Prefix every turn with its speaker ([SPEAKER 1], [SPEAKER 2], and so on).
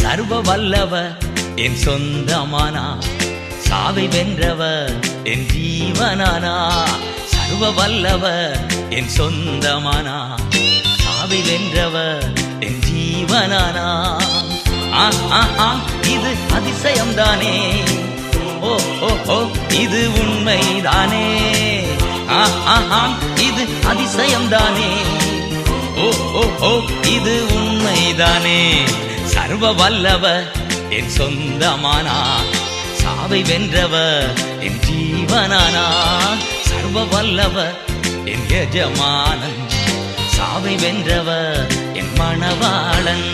[SPEAKER 1] சர்வ வல்லவர் என் சொந்தமானா, சாவை வென்றவர் என் ஜீவனானா. சர்வ வல்லவர் என் சொந்தமானா, சாவை வென்றவர் என் ஜீவனானா. இது அதிசயம்தானே, ஓ ஓ ஓ இது உண்மைதானே. இது அதிசயம்தானே, ஓ ஓ ஓ இது உண்மைதானே. சர்வ வல்லவர் என் சொந்தமானா, சாவை வென்றவர் என் ஜீவனானா. சர்வ வல்லவர் என் எஜமானன், சாவை வென்றவர் என் மணவாளன்.